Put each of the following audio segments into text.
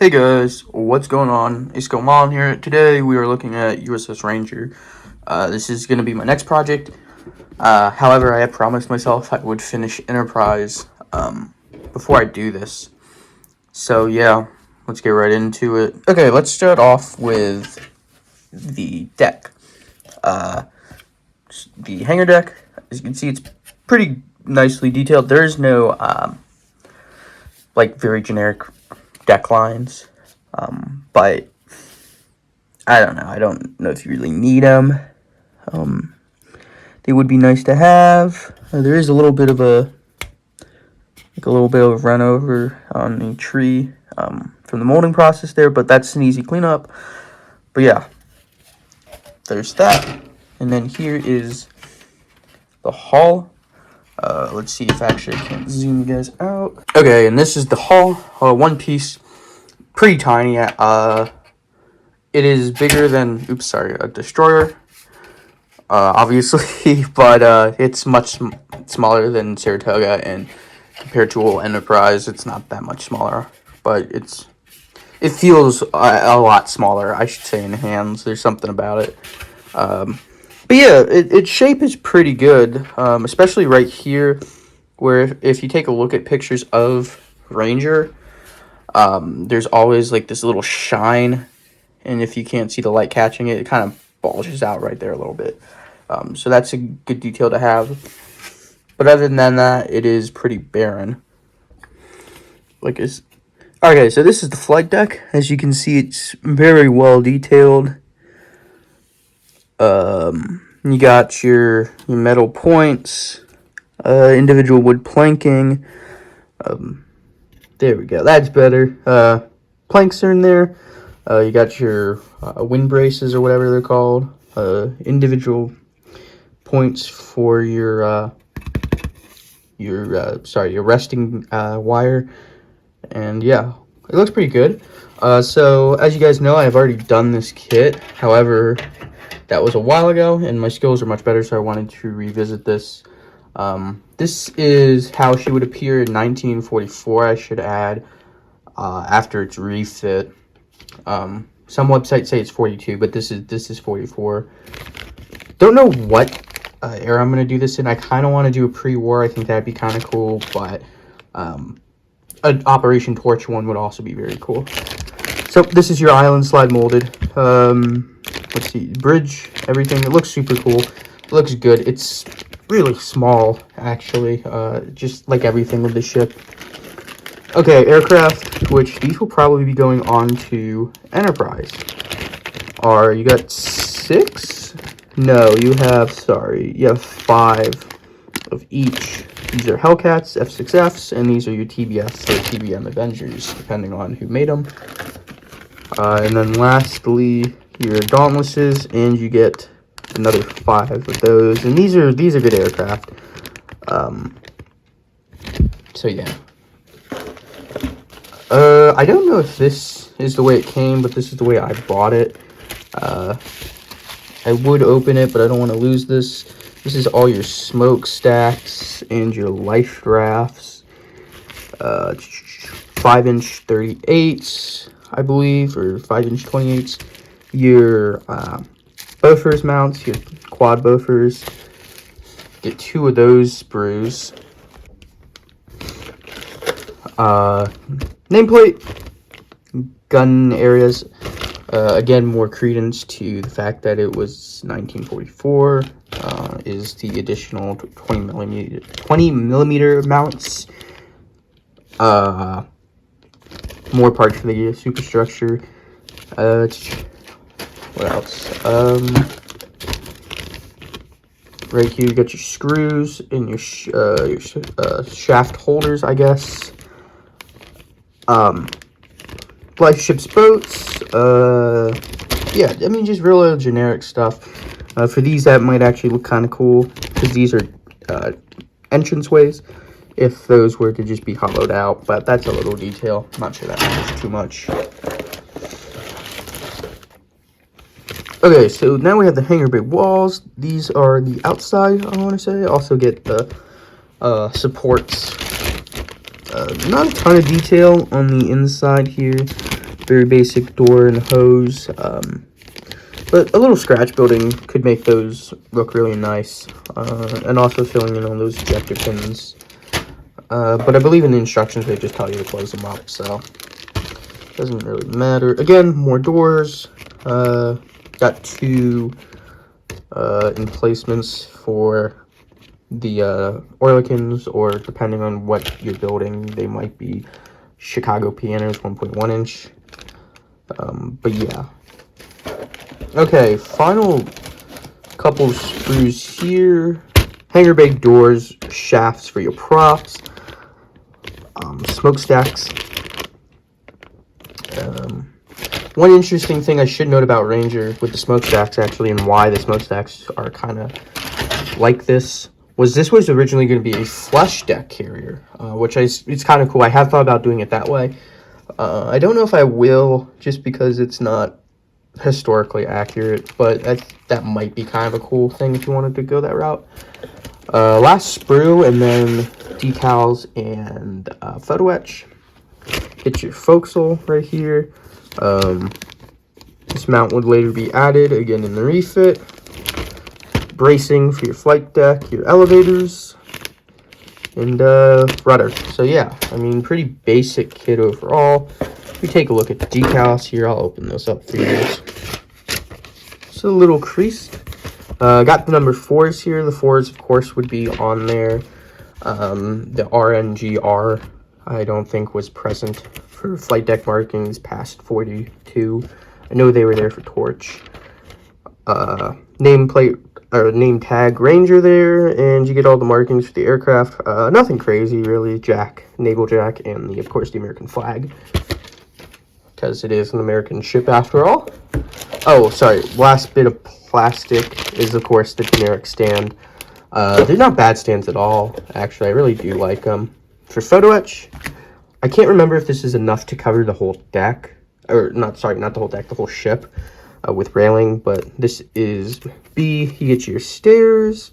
Hey guys, what's going on? It's on here. Today we are looking at USS Ranger. This is going to be my next project. However, I had promised myself I would finish Enterprise before I do this. So yeah, let's get right into it. Okay, let's start off with the deck. The hangar deck, as you can see, it's pretty nicely detailed. There is no very generic deck lines. But I don't know. I don't know if you really need them. They would be nice to have. There is a little bit of a run over on the tree from the molding process there, but that's an easy cleanup. But yeah, there's that. And then here is the hull. Let's see if actually I can zoom you guys out. Okay, and this is the hull. One piece, pretty tiny. It is bigger than, a destroyer, obviously, but it's much smaller than Saratoga, and compared to Enterprise, it's not that much smaller, but it feels a lot smaller, I should say, in hands. There's something about it. But yeah, its shape is pretty good, especially right here, where if you take a look at pictures of Ranger, there's always like this little shine. And if you can't see the light catching it, it kind of bulges out right there a little bit. So that's a good detail to have. But other than that, it is pretty barren. Okay, so this is the flight deck. As you can see, it's very well detailed. You got your metal points, individual wood planking. There we go. That's better. Planks are in there. You got your wind braces or whatever they're called. Individual points for your resting wire. And yeah, it looks pretty good. So as you guys know, I've already done this kit. However, that was a while ago, and my skills are much better, so I wanted to revisit this. This is how she would appear in 1944, I should add, after its refit. Some websites say it's 42, but this is 44. Don't know what era I'm going to do this in. I kind of want to do a pre-war. I think that'd be kind of cool, but an Operation Torch one would also be very cool. So this is your island slide molded. Let's see, bridge, everything. It looks super cool. It looks good. It's really small, actually, just like everything with the ship. Okay, aircraft, which these will probably be going on to Enterprise. You got 6? No, you have 5 of each. These are Hellcats, F6Fs, and these are your TBS or TBM Avengers, depending on who made them. And then lastly, your Dauntlesses, and you get another 5 of those. And these are good aircraft. So yeah. I don't know if this is the way it came, but this is the way I bought it. I would open it, but I don't want to lose this. This is all your smokestacks and your life rafts. 5-inch 38s, I believe, or 5-inch 28s. Your Bofors mounts, your quad Bofors. Get 2 of those sprues. Nameplate, gun areas. Again, more credence to the fact that it was 1944. Is the additional 20 millimeter mounts. More parts for the superstructure. What else? Right here you got your screws and your shaft holders, I guess. Life ships, boats. Yeah, I mean, just real generic stuff. For these, that might actually look kind of cool, because these are entranceways, if those were to just be hollowed out, but that's a little detail. I'm not sure that matters too much. Okay, so now we have the hangar bay walls. These are the outside, I want to say. Also get the supports. Not a ton of detail on the inside here. very basic door and hose. But a little scratch building could make those look really nice. And also filling in on those ejector pins. But I believe in the instructions they just tell you to close them up, so doesn't really matter. Again, more doors. Got two emplacements for the Oerlikons, or depending on what you're building, they might be Chicago pianos, 1.1 inch. But yeah. Okay, final couple screws here. Hanger bay doors, shafts for your props, smokestacks. One interesting thing I should note about Ranger with the smokestacks, actually, and why the smokestacks are kind of like this was originally going to be a flush deck carrier, which it's kind of cool. I have thought about doing it that way. I don't know if I will, just because it's not historically accurate, but that might be kind of a cool thing if you wanted to go that route. Last sprue, and then decals and photo etch. Get your forecastle right here. This mount would later be added again in the refit. Bracing for your flight deck, your elevators, and rudder. So yeah, I mean, pretty basic kit overall. If we take a look at the decals here, I'll open those up for you guys. It's a little creased. Got the number 4s here. The 4s, of course, would be on there. The RNGR, I don't think, was present for flight deck markings past 42. I know they were there for torch. Nameplate or name tag Ranger there, and you get all the markings for the aircraft. Nothing crazy really. Jack, naval jack, and of course the American flag, because it is an American ship after all. Oh, sorry. Last bit of plastic is, of course, the generic stand. They're not bad stands at all, actually. I really do like them. For photo etch, I can't remember if this is enough to cover the whole deck, or not the whole deck, the whole ship with railing, but this is B. You get your stairs,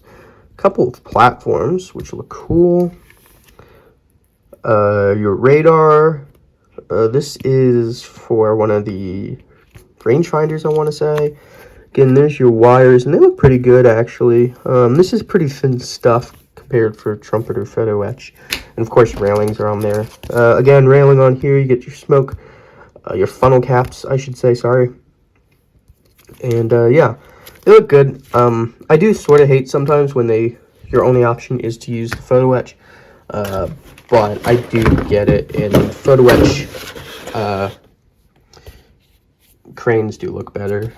a couple of platforms, which look cool. Your radar. This is for one of the rangefinders, I want to say. Again, there's your wires, and they look pretty good, actually. This is pretty thin stuff compared for Trumpeter photo etch. And, of course, railings are on there. Again, railing on here, you get your smoke, your funnel caps, I should say, sorry. And, yeah, they look good. I do sort of hate sometimes when your only option is to use the photo etch. But I do get it, and photo etch cranes do look better.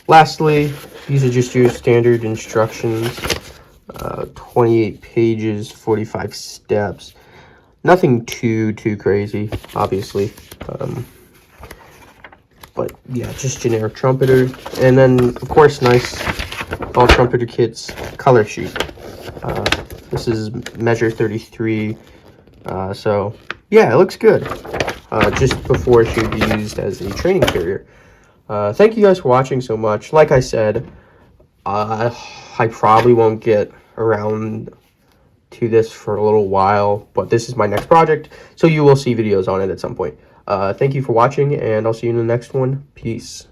Lastly, these are just your standard instructions. 28 pages, 45 steps. Nothing too crazy, obviously. But yeah, just generic trumpeter. And then, of course, nice all trumpeter kits color sheet. This is measure 33. So yeah, it looks good. Just before it should be used as a training carrier. Thank you guys for watching so much. Like I said, I probably won't get around to this for a little while, but this is my next project, so you will see videos on it at some point. Thank you for watching, and I'll see you in the next one. Peace.